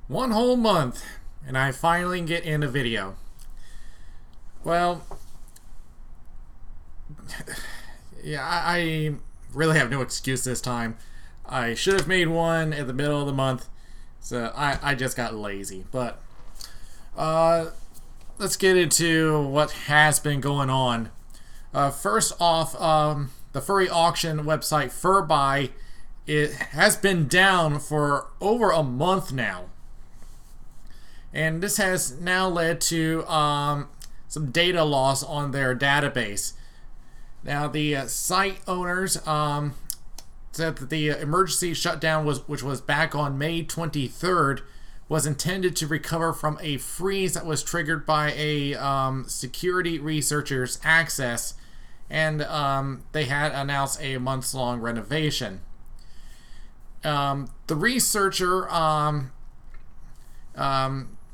One whole month, and I finally get in a video. Well, yeah, I really have no excuse this time. I should have made one at the middle of the month, so I just got lazy. But let's get into what has been going on. First off, the furry auction website FurBuy, it has been down for over a month now. And this has now led to some data loss on their database. Now, the site owners said that the emergency shutdown, which was back on May 23rd, was intended to recover from a freeze that was triggered by a security researcher's access, and they had announced a months-long renovation. The researcher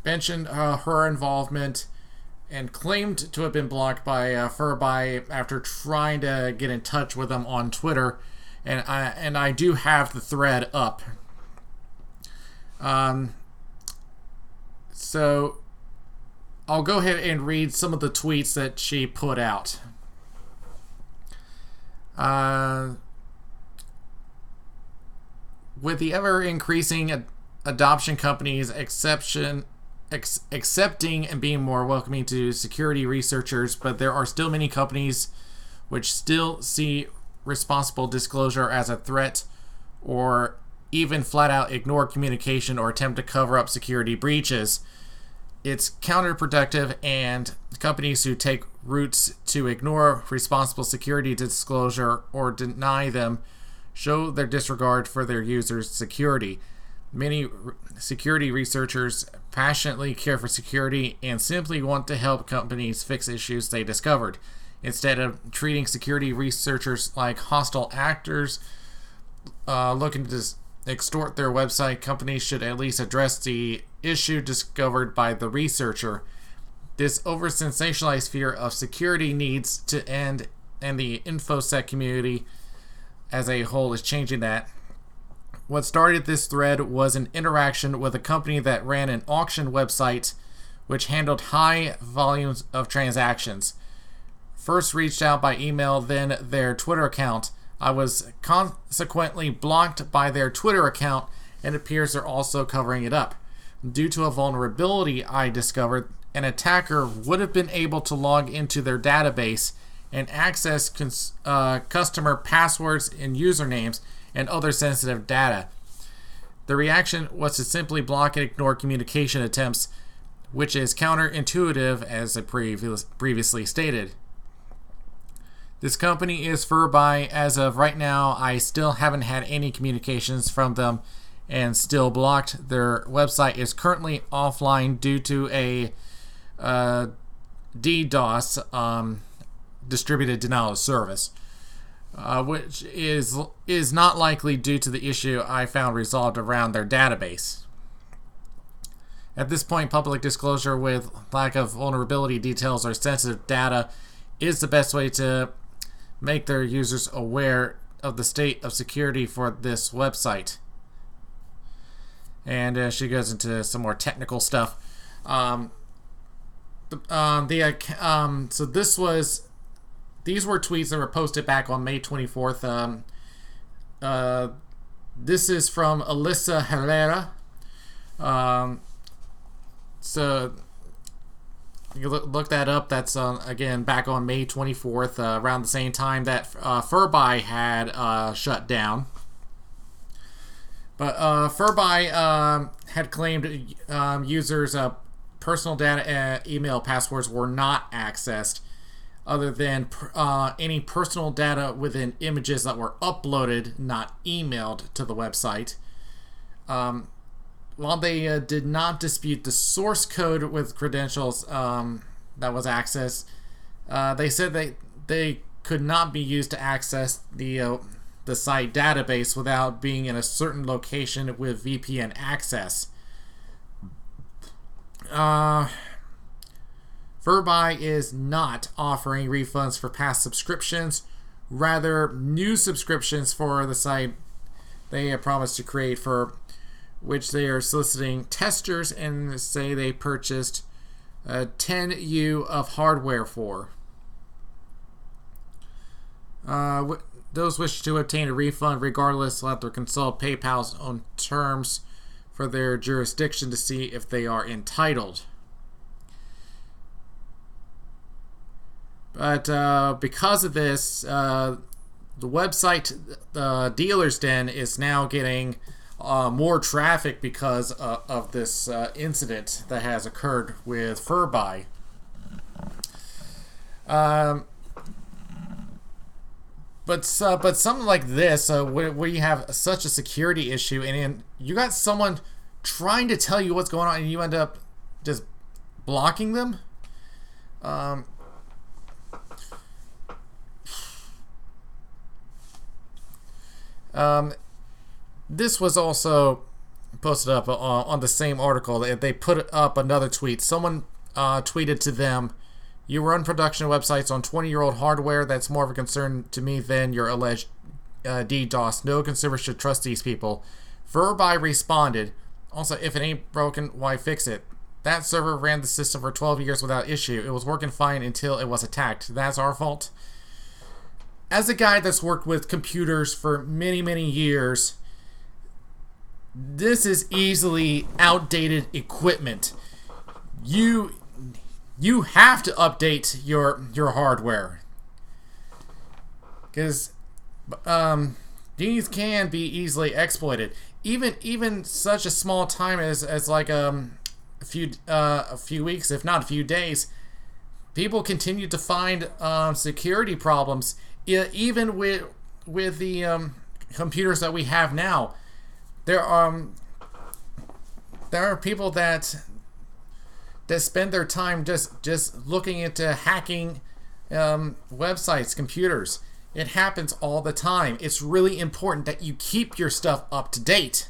mentioned her involvement and claimed to have been blocked by FurBuy after trying to get in touch with them on Twitter, and I do have the thread up. So I'll go ahead and read some of the tweets that she put out. With the ever-increasing adoption companies accepting and being more welcoming to security researchers, but there are still many companies which still see responsible disclosure as a threat, or even flat out ignore communication or attempt to cover up security breaches. It's counterproductive, and companies who take routes to ignore responsible security disclosure or deny them show their disregard for their users' security. Many security researchers passionately care for security and simply want to help companies fix issues they discovered. Instead of treating security researchers like hostile actors looking to extort their website, companies should at least address the issue discovered by the researcher. This over-sensationalized fear of security needs to end, and the InfoSec community as a whole is changing that. What started this thread was an interaction with a company that ran an auction website which handled high volumes of transactions. First reached out by email, then their Twitter account. I was consequently blocked by their Twitter account, and it appears they're also covering it up. Due to a vulnerability I discovered, an attacker would have been able to log into their database and access customer passwords and usernames and other sensitive data. The reaction was to simply block and ignore communication attempts, which is counterintuitive, as I previously stated. This company is FurBuy. As of right now, I still haven't had any communications from them and still blocked. Their website is currently offline due to a DDoS, distributed denial of service. Which is not likely due to the issue I found resolved around their database. At this point, public disclosure with lack of vulnerability details or sensitive data is the best way to make their users aware of the state of security for this website. And she goes into some more technical stuff. These were tweets that were posted back on May 24th. This is from Alyssa Herrera. So you look that up. That's again back on May 24th, around the same time that FurBuy had shut down. But FurBuy had claimed users' personal data, email passwords were not accessed, other than any personal data within images that were uploaded, not emailed to the website. While they did not dispute the source code with credentials that was accessed, they said they could not be used to access the site database without being in a certain location with VPN access. FurBuy is not offering refunds for past subscriptions. Rather, new subscriptions for the site they have promised to create for which they are soliciting testers and say they purchased 10U of hardware for. Those wish to obtain a refund regardless will have to consult PayPal's own terms for their jurisdiction to see if they are entitled. But because of this, the website, the Dealer's Den, is now getting more traffic because of this incident that has occurred with FurBuy. But something like this, where you have such a security issue, and you got someone trying to tell you what's going on, and you end up just blocking them. This was also posted up on the same article. They put up another tweet. Someone tweeted to them, "You run production websites on 20-year-old hardware. That's more of a concern to me than your alleged DDoS. No consumer should trust these people." FurBuy responded, "Also, if it ain't broken, why fix it? That server ran the system for 12 years without issue. It was working fine until it was attacked. That's our fault." As a guy that's worked with computers for many, many years, this is easily outdated equipment. You have to update your hardware, because these can be easily exploited. Even such a small time as like a few weeks, if not a few days, people continue to find security problems. Even with the computers that we have now, there are people that spend their time just looking into hacking websites, computers. It happens all the time. It's really important that you keep your stuff up to date.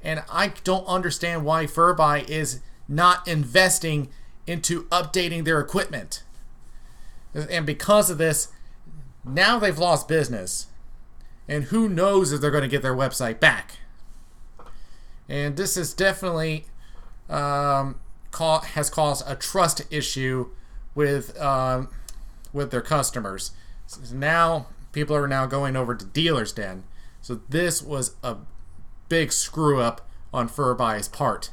And I don't understand why FurBuy is not investing into updating their equipment. And because of this, now they've lost business. And who knows if they're going to get their website back. And this is definitely has caused a trust issue with their customers. So now people are now going over to Dealer's Den. So this was a big screw up on FurBuy's part.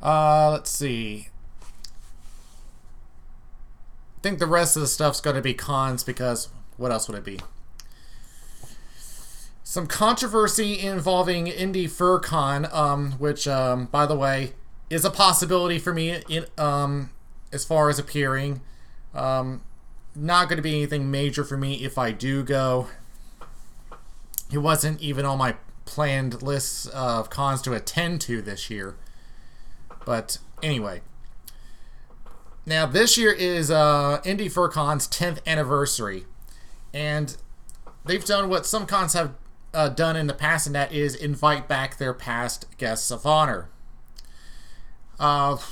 Let's see. I think the rest of the stuff's going to be cons, because what else would it be? Some controversy involving Anthrocon, which, by the way, is a possibility for me as far as appearing. Not going to be anything major for me if I do go. It wasn't even on my planned list of cons to attend to this year. But anyway. Now, this year is Anthrocon 10th anniversary. And they've done what some cons have done in the past, and that is invite back their past guests of honor. Well,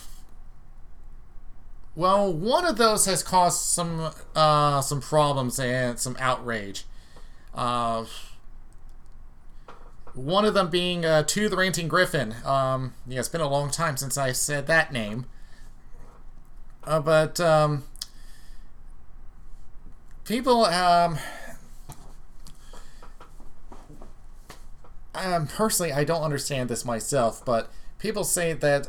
one of those has caused some problems and some outrage. One of them being To the Ranting Griffin. Yeah, it's been a long time since I said that name. But people, personally, I don't understand this myself, but people say that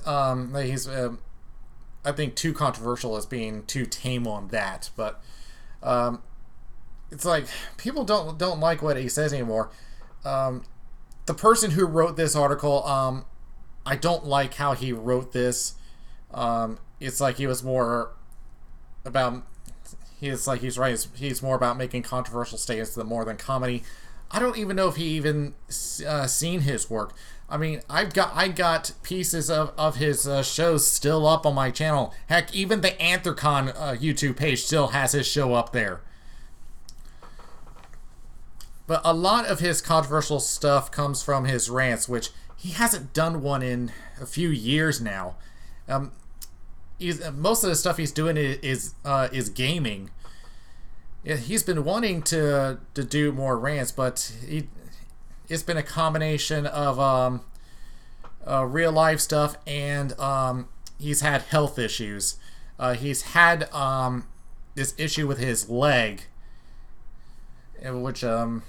he's, I think, too controversial as being too tame on that. But it's like people don't like what he says anymore. The person who wrote this article, I don't like how he wrote this. It's like he was more about. He's more about making controversial statements than more than comedy. I don't even know if he even seen his work. I mean, I got pieces of his shows still up on my channel. Heck, even the Anthrocon YouTube page still has his show up there. But a lot of his controversial stuff comes from his rants, which he hasn't done one in a few years now. Most of the stuff he's doing is gaming. He's been wanting to do more rants, but it's been a combination of real life stuff and he's had health issues. He's had this issue with his leg, which I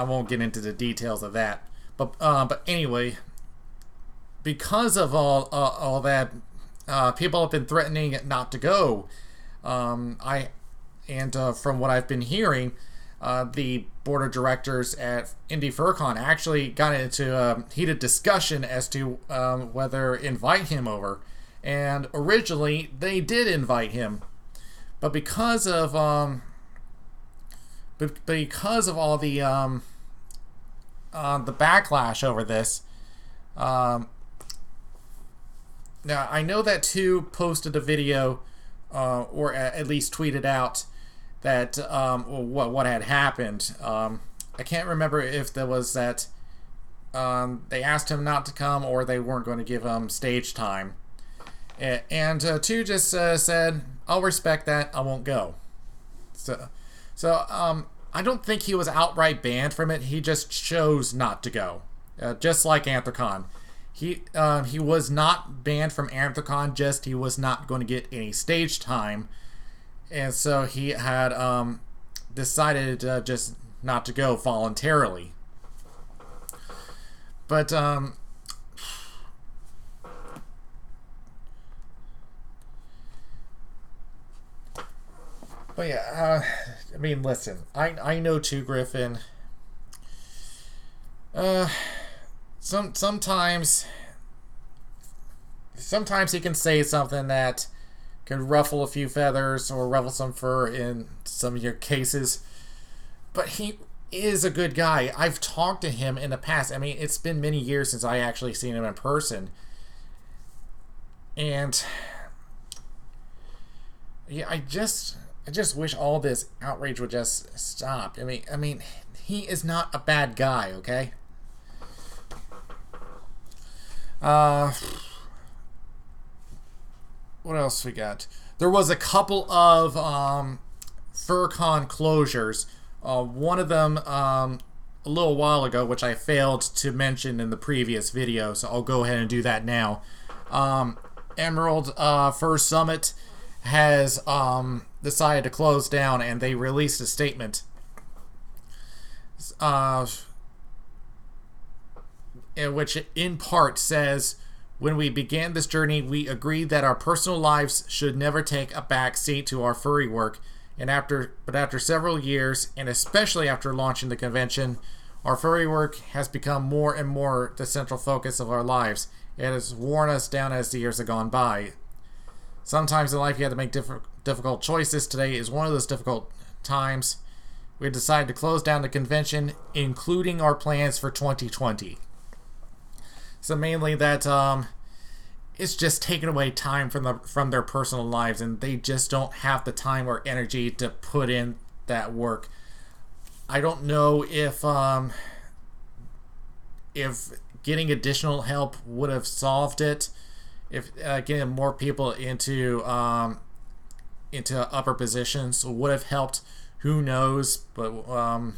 won't get into the details of that. But anyway, because of all that, people have been threatening not to go. From what I've been hearing, the board of directors at FurCon actually got into a heated discussion as to whether invite him over. And originally they did invite him, but because of all the backlash over this, now I know that two posted a video, or at least tweeted out that what had happened. I can't remember if there was that they asked him not to come or they weren't going to give him stage time. And two just said, "I'll respect that. I won't go." So I don't think he was outright banned from it. He just chose not to go, just like Anthrocon. He was not banned from Anthrocon. Just he was not going to get any stage time, and so he had decided just not to go voluntarily. But yeah, I mean, listen, I know too, Griffin. Sometimes he can say something that can ruffle a few feathers or ruffle some fur in some of your cases, but he is a good guy. I've talked to him in the past. I mean, it's been many years since I actually seen him in person, and yeah, I just wish all this outrage would just stop. I mean, he is not a bad guy, okay? What else we got? There was a couple of FurCon closures. One of them a little while ago, which I failed to mention in the previous video, so I'll go ahead and do that now. Emerald Fur Summit has decided to close down, and they released a statement in which in part says, "When we began this journey, we agreed that our personal lives should never take a back seat to our furry work, but after several years, and especially after launching the convention, our furry work has become more and more the central focus of our lives. It has worn us down as the years have gone by. Sometimes in life you have to make difficult choices. Today is one of those difficult times. We decided to close down the convention, including our plans for 2020. So mainly that it's just taking away time from their personal lives, and they just don't have the time or energy to put in that work. I don't know if getting additional help would have solved it. If getting more people into upper positions would have helped, who knows? But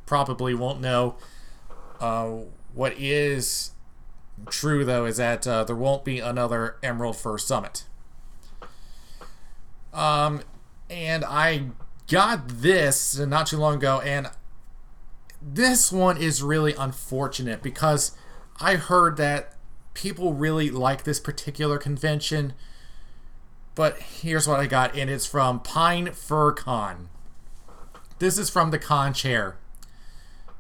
probably won't know. What is true though is that there won't be another Emerald Fur Summit. And I got this not too long ago, and this one is really unfortunate because I heard that people really like this particular convention, but here's what I got, and it's from Pine FurCon. This is from the con chair,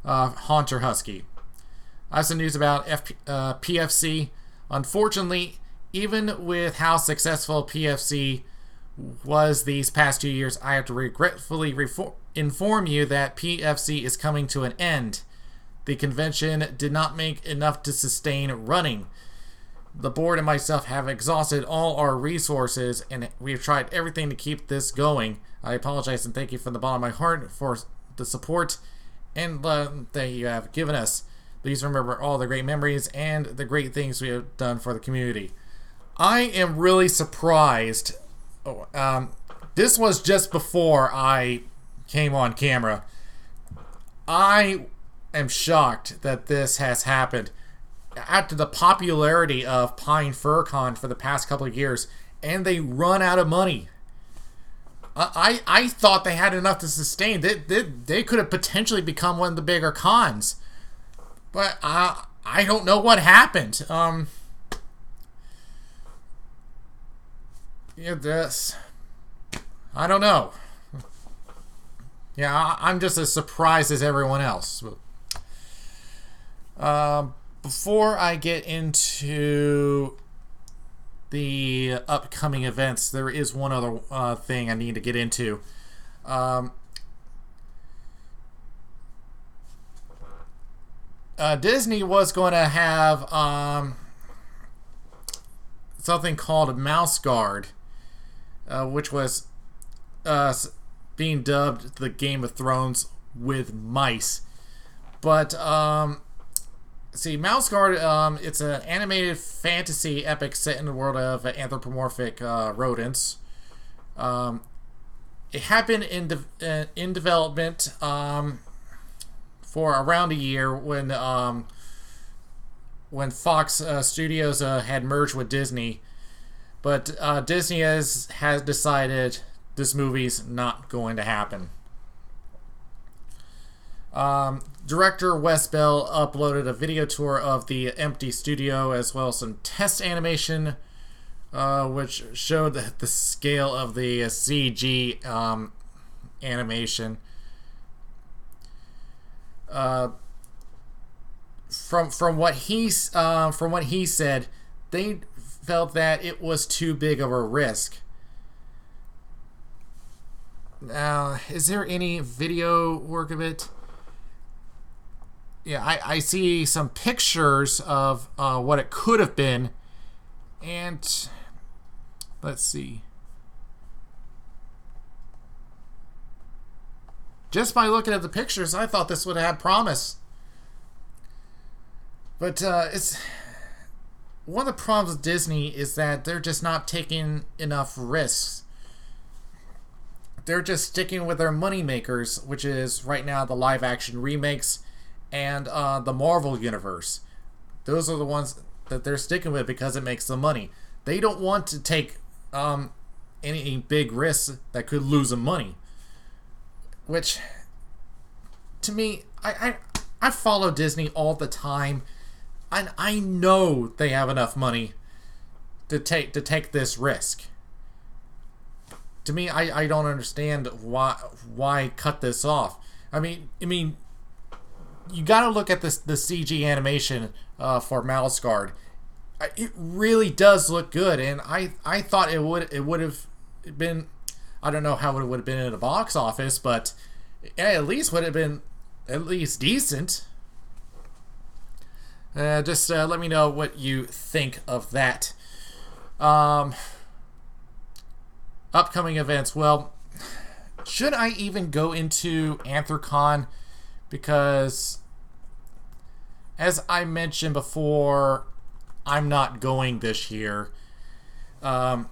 Haunter Husky. I have some news about PFC. Unfortunately, even with how successful PFC was these past 2 years, I have to regretfully inform you that PFC is coming to an end. The convention did not make enough to sustain running. The board and myself have exhausted all our resources, and we have tried everything to keep this going. I apologize and thank you from the bottom of my heart for the support and that you have given us. Please remember all the great memories and the great things we have done for the community. I am really surprised. This was just before I came on camera. I am shocked that this has happened. After the popularity of Pine FurCon for the past couple of years, and they run out of money. I thought they had enough to sustain. They could have potentially become one of the bigger cons. But I don't know what happened. Yeah, this. I don't know. Yeah, I'm just as surprised as everyone else. Before I get into the upcoming events, there is one other thing I need to get into. Disney was going to have something called a Mouse Guard, which was being dubbed the Game of Thrones with mice. But see, Mouse Guard, it's an animated fantasy epic set in the world of anthropomorphic rodents. It had been in development for around a year when Fox Studios had merged with Disney. But Disney has decided this movie's not going to happen. Director Wes Bell uploaded a video tour of the empty studio as well as some test animation, which showed the scale of the CG animation. From what he said, they felt that it was too big of a risk. Now, is there any video work of it? Yeah, I see some pictures of what it could have been, and let's see. Just by looking at the pictures, I thought this would have promise. But it's one of the problems with Disney is that they're just not taking enough risks. They're just sticking with their money makers, which is right now the live action remakes and the Marvel universe. Those are the ones that they're sticking with because it makes them money. They don't want to take any big risks that could lose them money. Which, to me, I follow Disney all the time, and I know they have enough money to take this risk. To me, I don't understand why cut this off. I mean, you got to look at the CG animation for Mouse Guard. It really does look good, and I thought it would have been. I don't know how it would have been in the box office, but at least would have been at least decent. Just let me know what you think of that. Upcoming events. Well, should I even go into Anthrocon? Because, as I mentioned before, I'm not going this year. Because,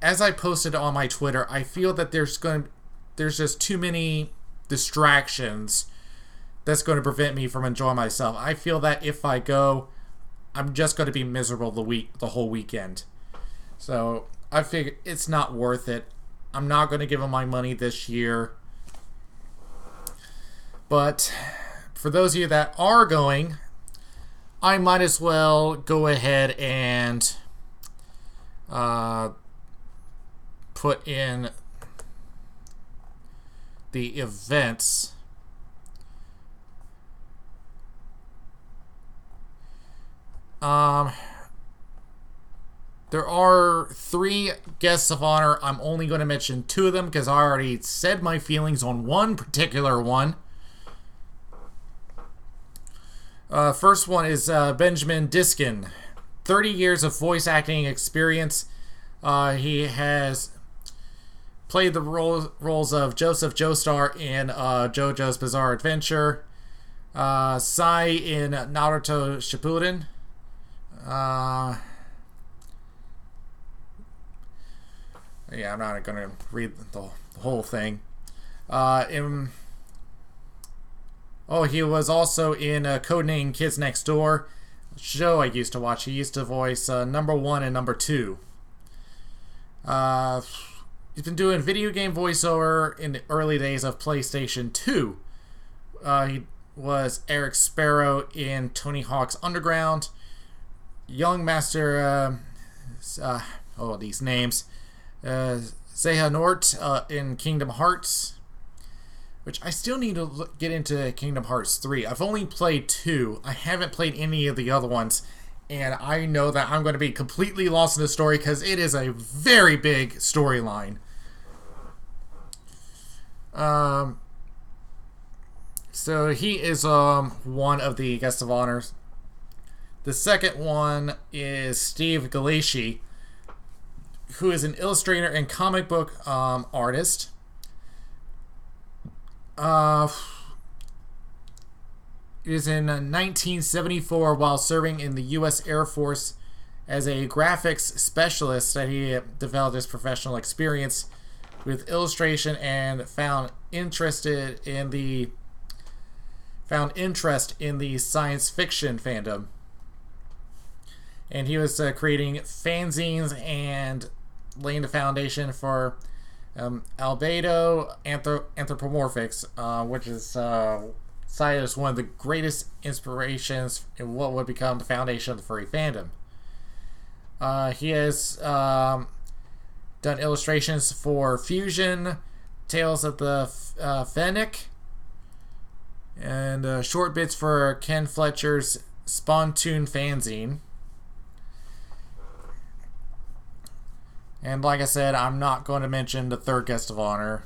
as I posted on my Twitter, I feel that there's just too many distractions that's going to prevent me from enjoying myself. I feel that if I go, I'm just going to be miserable the whole weekend. So I figure it's not worth it. I'm not going to give them my money this year. But for those of you that are going, I might as well go ahead and put in the events. There are 3 guests of honor. I'm only going to mention 2 of them because I already said my feelings on one particular one. First one is Benjamin Diskin. 30 years of voice acting experience. He has played the roles of Joseph Joestar in JoJo's Bizarre Adventure, Sai in Naruto Shippuden, yeah, I'm not going to read the whole thing. In Oh, he was also in Codename Kids Next Door, a show I used to watch. He used to voice number 1 and number 2. He's been doing video game voiceover in the early days of PlayStation 2. He was Eric Sparrow in Tony Hawk's Underground. Young Master, these names. Xehanort in Kingdom Hearts, which I still need to get into Kingdom Hearts 3. I've only played 2. I haven't played any of the other ones, and I know that I'm going to be completely lost in the story because it is a very big storyline. So he is one of the guests of honors. The second one is Steve Galashi, who is an illustrator and comic book artist. It is in 1974 while serving in the U.S. Air Force as a graphics specialist that he developed his professional experience with illustration and found interest in the science fiction fandom. And he was creating fanzines and laying the foundation for Albedo Anthropomorphics, which is cited as one of the greatest inspirations in what would become the foundation of the furry fandom. He has done illustrations for Fusion, Tales of the Fennec, and short bits for Ken Fletcher's Spontoon fanzine. And like I said, I'm not going to mention the third guest of honor.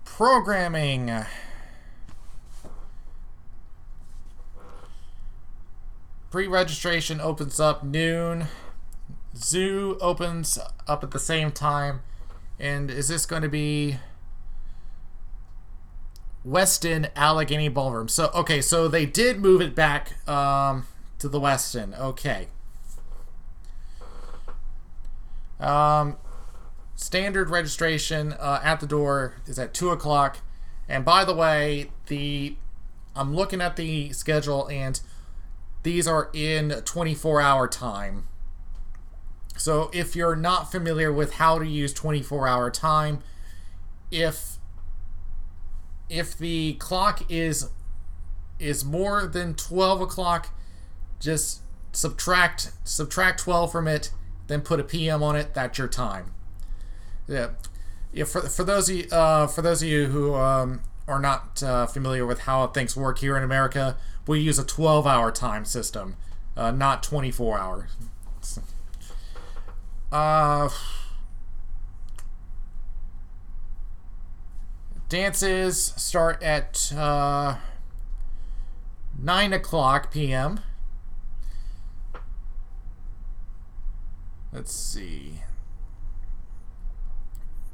Programming. Pre-registration opens up noon. Zoo opens up at the same time. And is this going to be Westin Allegheny Ballroom? So, okay, so they did move it back to the Westin. Okay. Standard registration at the door is at 2 o'clock. And by the way, I'm looking at the schedule, and these are in 24-hour time. So if you're not familiar with how to use 24-hour time, if the clock is more than 12 o'clock, just subtract 12 from it, then put a PM on it. That's your time. Yeah. For those of you who are not familiar with how things work here in America, we use a 12-hour time system, not 24 hours. Dances start at 9 o'clock p.m. Let's see.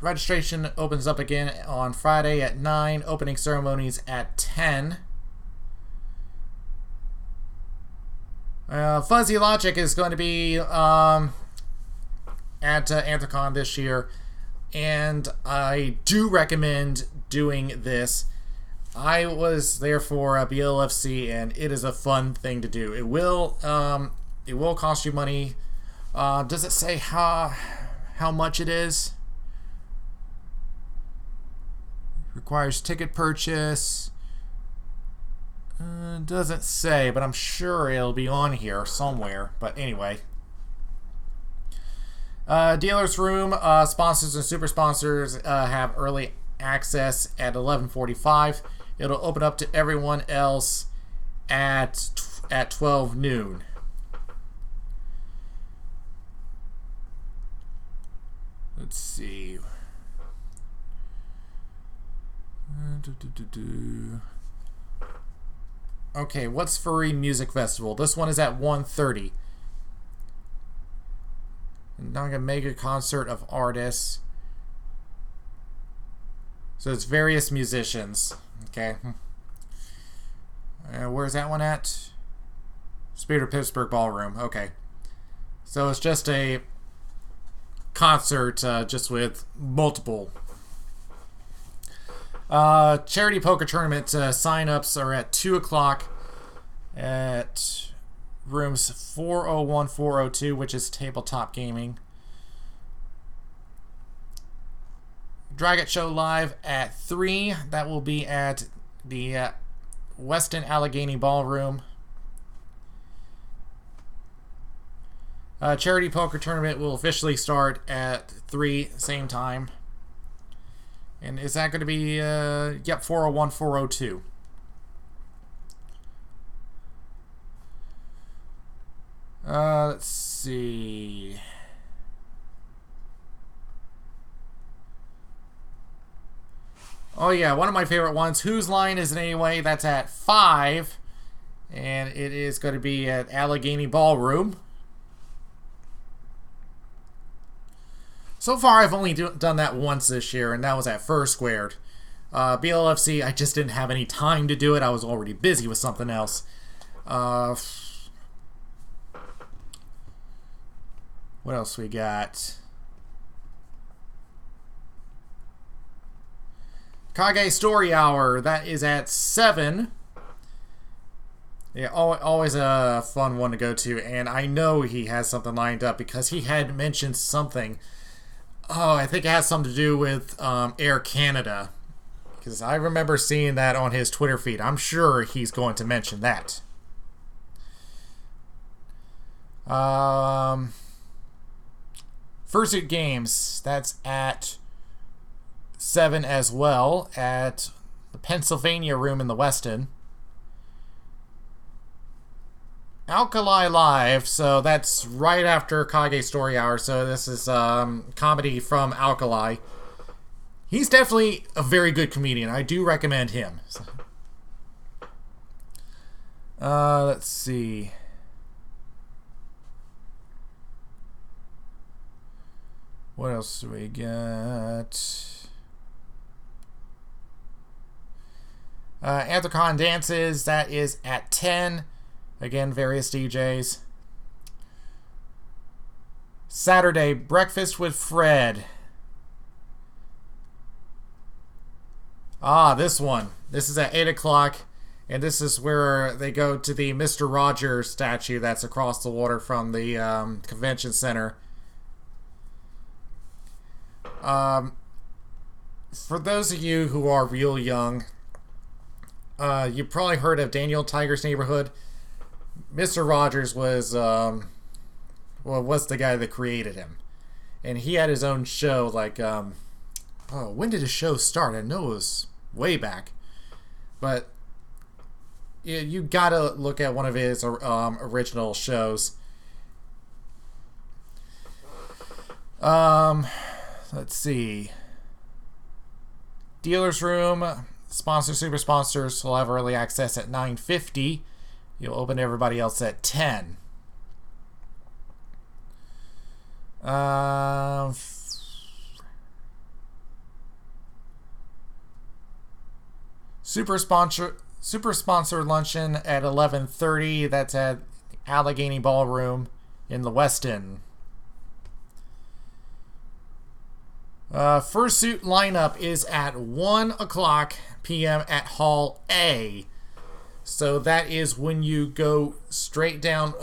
Registration opens up again on Friday at 9. Opening ceremonies at 10. Fuzzy Logic is going to be at Anthrocon this year, and I do recommend doing this. I was there for BLFC, and it is a fun thing to do. It will cost you money. Does it say how much it is? Requires ticket purchase. Doesn't say, but I'm sure it'll be on here somewhere. But anyway. Dealer's Room, sponsors and super sponsors have early access at 11:45. It'll open up to everyone else at 12 noon. Let's see. Okay, what's Furry Music Festival? This one is at 1:30. Naga Mega Concert of Artists. So it's various musicians. Okay. Where's that one at? Spirit of Pittsburgh Ballroom. Okay. So it's just a concert just with multiple Charity poker tournament sign-ups are at 2 o'clock at rooms 401, 402, which is tabletop gaming. Dragon Show live at 3. That will be at the Westin Allegheny Ballroom. Charity poker tournament will officially start at 3, same time. And is that going to be, yep, 401, 402. Let's see. Oh yeah, one of my favorite ones. Whose Line Is It Anyway? That's at 5. And it is going to be at Allegheny Ballroom. So far, I've only done that once this year, and that was at FurSquared. BLFC, I just didn't have any time to do it. I was already busy with something else. What else we got? Kage Story Hour, that is at 7. Yeah, always a fun one to go to, and I know he has something lined up because he had mentioned something. Oh, I think it has something to do with Air Canada, because I remember seeing that on his Twitter feed. I'm sure he's going to mention that. Fursuit Games, that's at 7 as well, at the Pennsylvania room in the Westin. Alkali Live, so that's right after Kage Story Hour, so this is comedy from Alkali. He's definitely a very good comedian. I do recommend him. Let's see. What else do we got? Anthrocon Dances, that is at 10. Again, various DJs. Saturday, Breakfast with Fred. Ah, this one. This is at 8 o'clock, and this is where they go to the Mr. Rogers statue that's across the water from the convention center. For those of you who are real young, you probably heard of Daniel Tiger's Neighborhood. Mr. Rogers was was the guy that created him, and he had his own show. Like, when did his show start? I know it was way back, but you gotta look at one of his original shows. Let's see. Dealer's Room, sponsor, super sponsors will have early access at 9:50. You'll open everybody else at 10. Super sponsor luncheon at 11:30. That's at Allegheny Ballroom in the Westin. Fursuit lineup is at 1 o'clock p.m. at Hall A. So that is when you go straight down,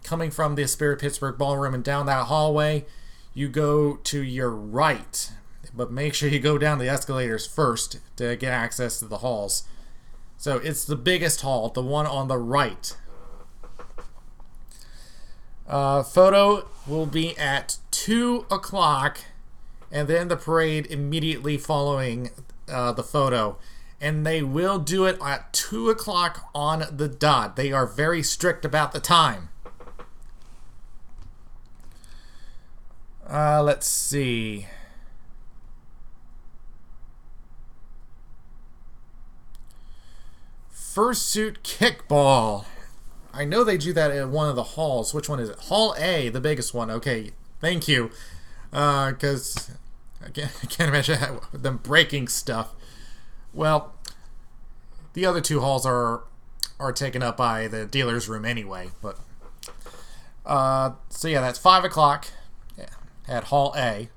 coming from the Spirit Pittsburgh Ballroom and down that hallway, you go to your right. But make sure you go down the escalators first to get access to the halls. So it's the biggest hall, the one on the right. Photo will be at 2 o'clock, and then the parade immediately following the photo. And they will do it at 2 o'clock on the dot. They are very strict about the time. Let's see. Fursuit Kickball. I know they do that at one of the halls. Which one is it? Hall A, the biggest one. Okay, thank you. Because I can't imagine them breaking stuff. Well, the other two halls are taken up by the dealer's room anyway. But so yeah, that's 5 o'clock at Hall A.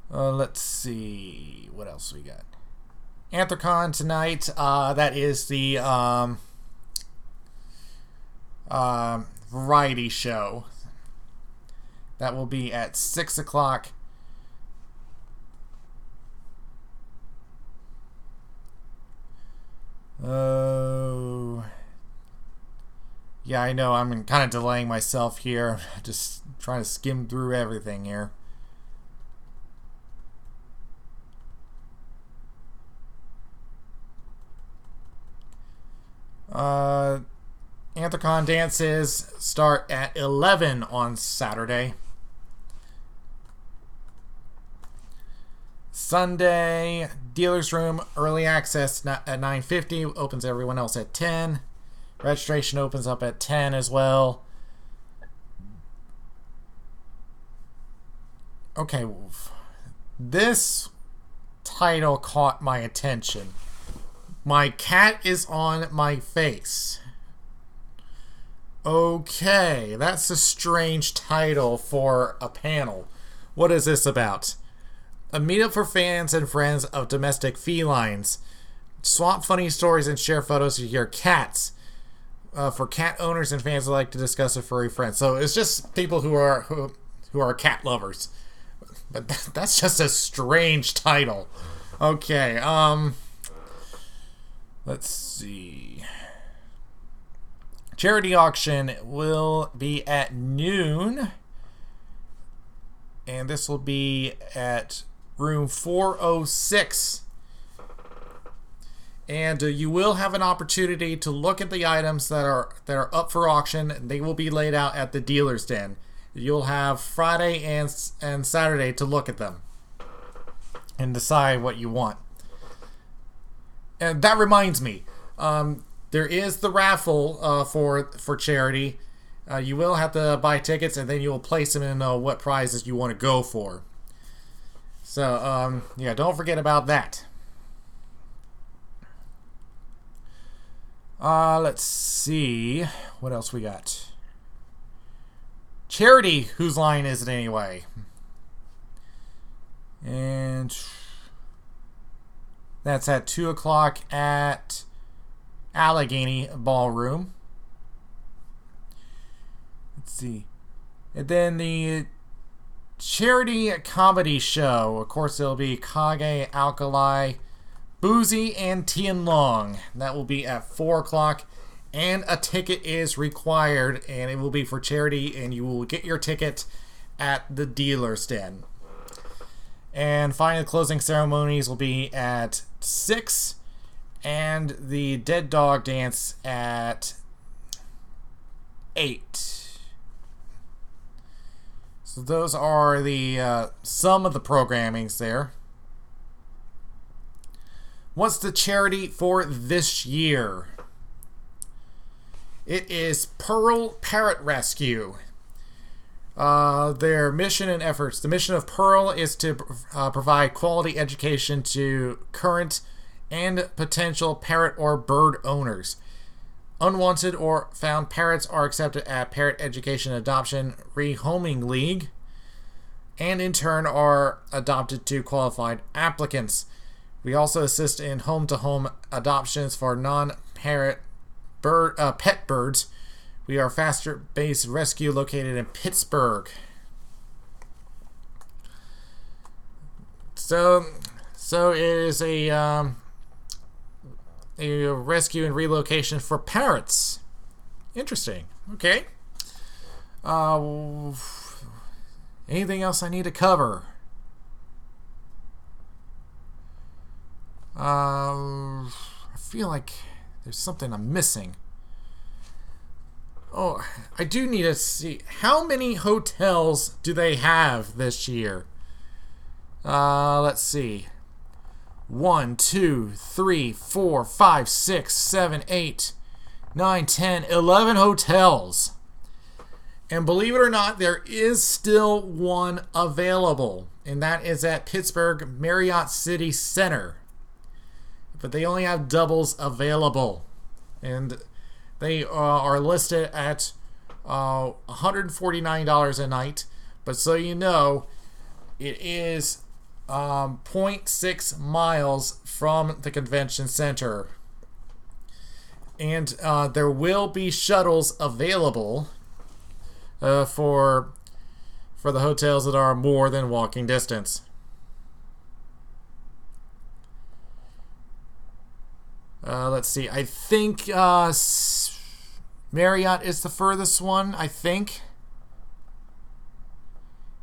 Let's see. What else we got? Anthrocon tonight. That is the variety show. That will be at 6 o'clock. Oh. Yeah, I know. I'm kind of delaying myself here. Just trying to skim through everything here. Anthrocon dances start at 11 on Saturday. Sunday, dealer's room, early access at 9:50, opens everyone else at 10. Registration opens up at 10 as well. Okay, this title caught my attention. My cat is on my face. Okay, that's a strange title for a panel. What is this about? A meetup for fans and friends of domestic felines. Swap funny stories and share photos of your cats. For cat owners and fans who like to discuss with furry friends. So it's just people who are cat lovers. But that's just a strange title. Okay, let's see. Charity auction will be at noon. And this will be at room 406. And you will have an opportunity to look at the items that are up for auction. They will be laid out at the dealer's den. You'll have Friday and Saturday to look at them and decide what you want. And that reminds me, there is the raffle for charity. You will have to buy tickets, and then you'll place them in what prizes you want to go for. So yeah, don't forget about that. Let's see what else we got. Charity, whose line is it anyway? And that's at 2 o'clock at Allegheny Ballroom. Let's see. And then the charity comedy show. Of course, it'll be Kage, Alkali, Boozy, and Tianlong. That will be at 4 o'clock. And a ticket is required, and it will be for charity, and you will get your ticket at the dealer's den. And finally, the closing ceremonies will be at 6, and the dead dog dance at 8. So those are the some of the programmings there. What's the charity for this year? It is Pearl Parrot Rescue. Their mission and efforts. The mission of Pearl is to provide quality education to current and potential parrot or bird owners. Unwanted or found parrots are accepted at Parrot Education Adoption Rehoming League, and in turn are adopted to qualified applicants. We also assist in home-to-home adoptions for non-parrot pet birds. We are faster-based rescue located in Pittsburgh. So it is a rescue and relocation for parrots. Interesting. Okay. Anything else I need to cover? I feel like there's something I'm missing. Oh, I do need to see. How many hotels do they have this year? Let's see. 1, 2, 3, 4, 5, 6, 7, 8, 9, 10, 11 hotels. And believe it or not, there is still one available. And that is at Pittsburgh Marriott City Center. But they only have doubles available. And they are listed at $149 a night. But so you know, it is 0.6 miles from the convention center. And there will be shuttles available for the hotels that are more than walking distance. Let's see. I think Marriott is the furthest one, I think.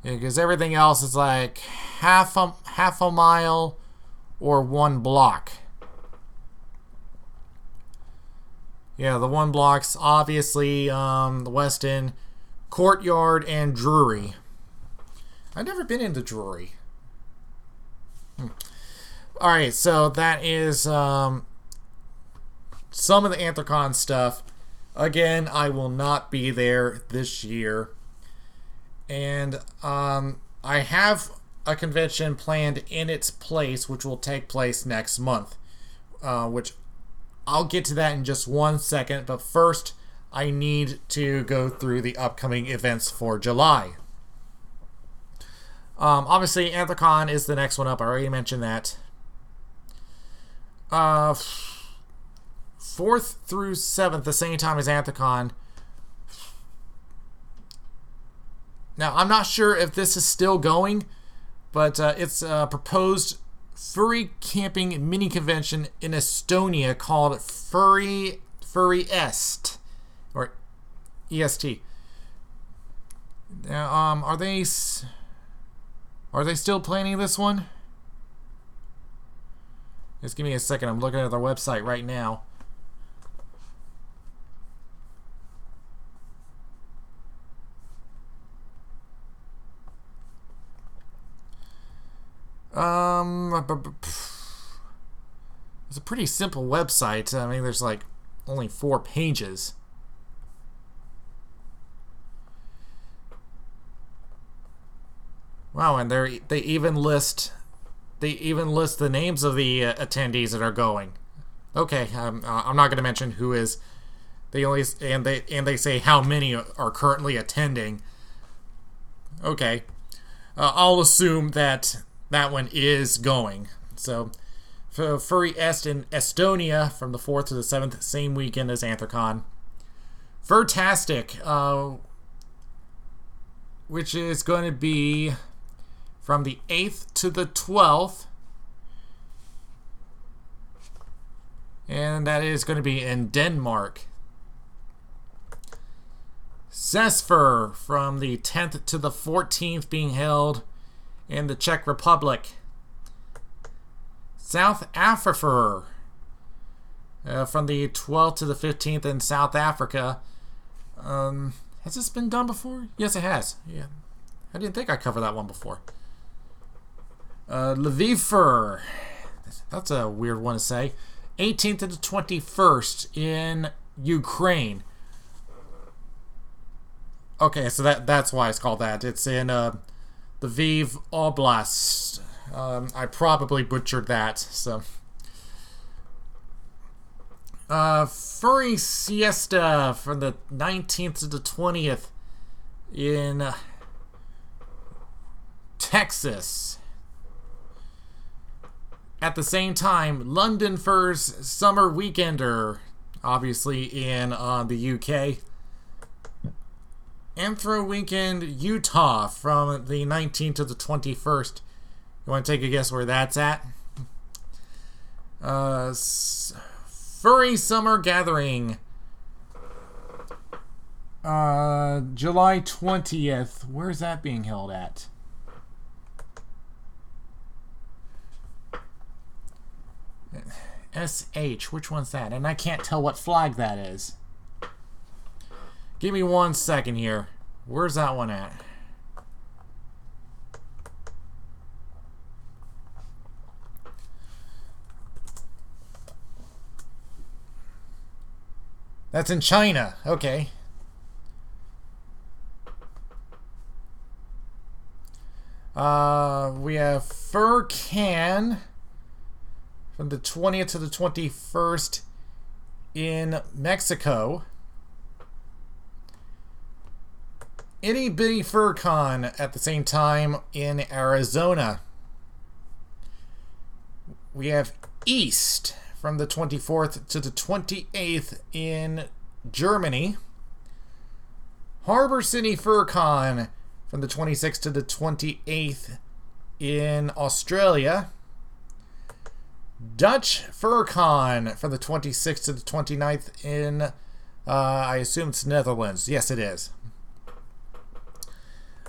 Because everything else is like half a mile or 1 block. Yeah, the 1 block's obviously the Westin, Courtyard, and Drury. I've never been into Drury. Alright, so that is some of the Anthrocon stuff. Again, I will not be there this year. And I have a convention planned in its place, which will take place next month. Which I'll get to that in just 1 second. But first, I need to go through the upcoming events for July. Obviously, Anthrocon is the next one up. I already mentioned that. 4th through 7th, the same time as Anthrocon. Now, I'm not sure if this is still going, but it's a proposed furry camping mini convention in Estonia called Furry Est, or EST. Now, are they still planning this one? Just give me a second. I'm looking at their website right now. It's a pretty simple website. I mean, there's like only 4 pages. Wow, and they even list the names of the attendees that are going. Okay, I'm not going to mention who is. They say how many are currently attending. Okay, I'll assume that one is going. So, for Furry Est in Estonia from the 4th to the 7th, same weekend as Anthrocon. Furtastic, which is going to be from the 8th to the 12th. And that is going to be in Denmark. Sesfur from the 10th to the 14th being held in the Czech Republic. South Africa from the 12th to the 15th in South Africa. Has this been done before? Yes, it has. Yeah, I didn't think I covered that one before. Lviv, that's a weird one to say. 18th to the 21st in Ukraine. Okay, so that's why it's called that. It's in the Lviv Oblast. I probably butchered that. So, Furry Siesta from the 19th to the 20th in Texas. At the same time, London Fur's Summer Weekender, obviously in the UK. Anthro Weekend, Utah, from the 19th to the 21st. You want to take a guess where that's at? Furry Summer Gathering, July 20th. Where's that being held at? SH, which one's that? And I can't tell what flag that is. Give me 1 second here. Where's that one at? That's in China. Okay. We have FurCan from the 20th to the 21st in Mexico. Itty Bitty FurCon at the same time in Arizona. we have East from the 24th to the 28th in Germany. Harbor City FurCon from the 26th to the 28th in Australia. Dutch FurCon from the 26th to the 29th in, I assume it's Netherlands. Yes, it is.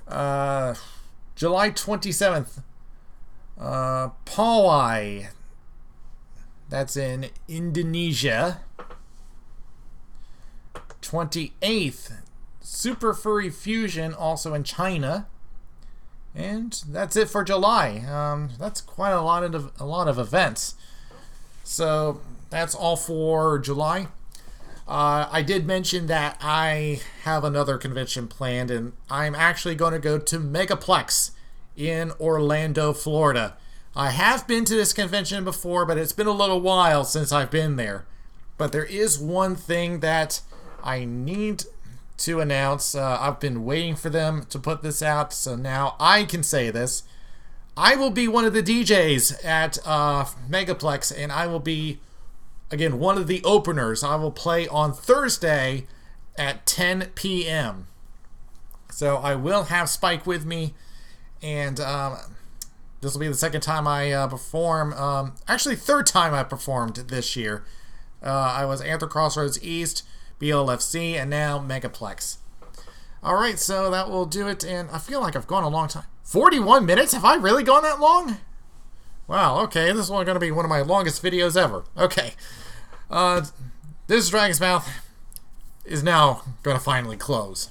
July 27th, Pawai. That's in Indonesia. 28th, Super Furry Fusion, also in China. And that's it for July. That's quite a lot of events. So that's all for July. I did mention that I have another convention planned, and I'm actually going to go to Megaplex in Orlando, Florida. I have been to this convention before, but it's been a little while since I've been there. But there is one thing that I need to announce. I've been waiting for them to put this out, so now I can say this. I will be one of the DJs at Megaplex, and I will be, again, one of the openers. I will play on Thursday at 10 p.m. So I will have Spike with me, and this will be the second time I perform. Actually, third time I performed this year. I was Anthrocon East, BLFC, and now Megaplex. Alright, so that will do it, and I feel like I've gone a long time. 41 minutes? Have I really gone that long? Wow, okay, this is only going to be one of my longest videos ever. Okay. This Dragon's Mouth is now going to finally close.